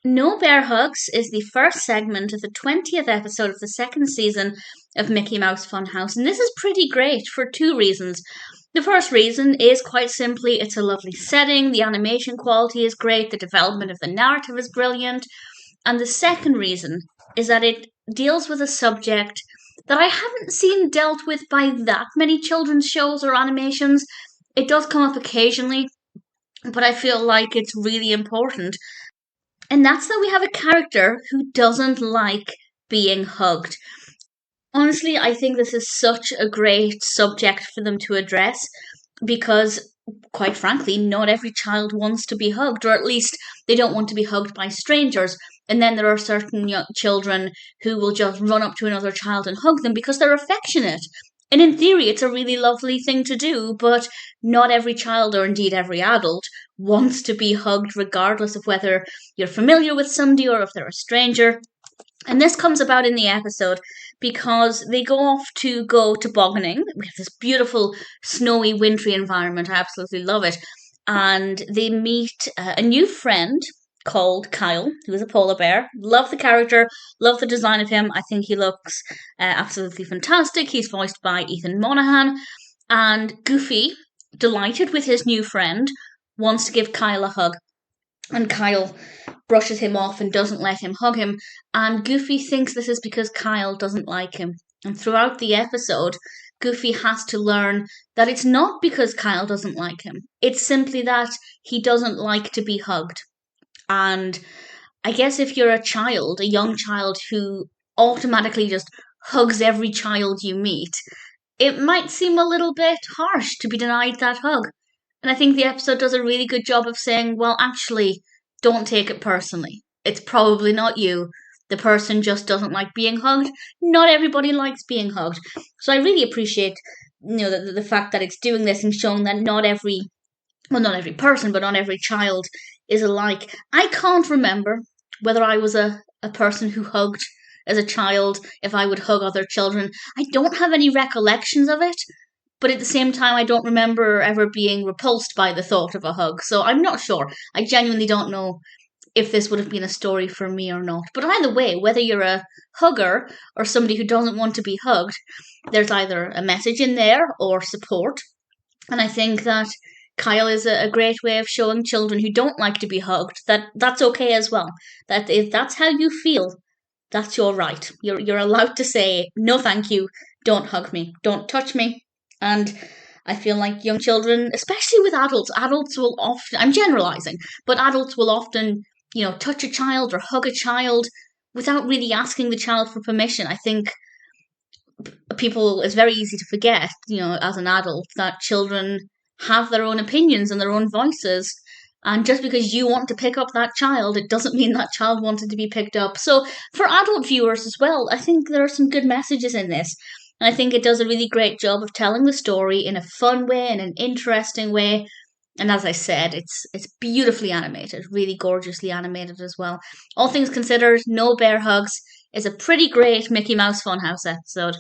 No Bear Hugs is the first segment of the 20th episode of the second season of Mickey Mouse Funhouse, and this is pretty great for two reasons. The first reason is quite simply it's a lovely setting, the animation quality is great, the development of the narrative is brilliant, and the second reason is that it deals with a subject that I haven't seen dealt with by that many children's shows or animations. It does come up occasionally, but I feel like it's really important, and that's that we have a character who doesn't like being hugged. Honestly, I think this is such a great subject for them to address because, quite frankly, not every child wants to be hugged, or at least they don't want to be hugged by strangers. And then there are certain young children who will just run up to another child and hug them because they're affectionate. And in theory, it's a really lovely thing to do, but not every child, or indeed every adult, wants to be hugged, regardless of whether you're familiar with somebody or if they're a stranger. And this comes about in the episode because they go tobogganing. We have this beautiful, snowy, wintry environment. I absolutely love it. And they meet a new friend called Kyle, who is a polar bear. Love the character, love the design of him. I think he looks absolutely fantastic. He's voiced by Ethan Monaghan. And Goofy, delighted with his new friend, wants to give Kyle a hug. And Kyle brushes him off and doesn't let him hug him. And Goofy thinks this is because Kyle doesn't like him. And throughout the episode, Goofy has to learn that it's not because Kyle doesn't like him. It's simply that he doesn't like to be hugged. And I guess if you're a young child who automatically just hugs every child you meet, it might seem a little bit harsh to be denied that hug. And I think the episode does a really good job of saying, well, actually, don't take it personally. It's probably not you. The person just doesn't like being hugged. Not everybody likes being hugged. So I really appreciate, the fact that it's doing this and showing that not every person, but not every child is alike. I can't remember whether I was a person who hugged as a child, if I would hug other children. I don't have any recollections of it, but at the same time, I don't remember ever being repulsed by the thought of a hug. So I'm not sure. I genuinely don't know if this would have been a story for me or not. But either way, whether you're a hugger or somebody who doesn't want to be hugged, there's either a message in there or support. And I think that Kyle is a great way of showing children who don't like to be hugged that that's okay as well. That if that's how you feel, that's your right. You're allowed to say no, thank you. Don't hug me. Don't touch me. And I feel like young children, especially with adults will often, I'm generalizing, but adults will often, touch a child or hug a child without really asking the child for permission. I think it's very easy to forget, as an adult, that children have their own opinions and their own voices. And just because you want to pick up that child, it doesn't mean that child wanted to be picked up. So for adult viewers as well, I think there are some good messages in this. And I think it does a really great job of telling the story in a fun way, in an interesting way. And as I said, it's beautifully animated, really gorgeously animated as well. All things considered, No Bear Hugs is a pretty great Mickey Mouse Funhouse episode.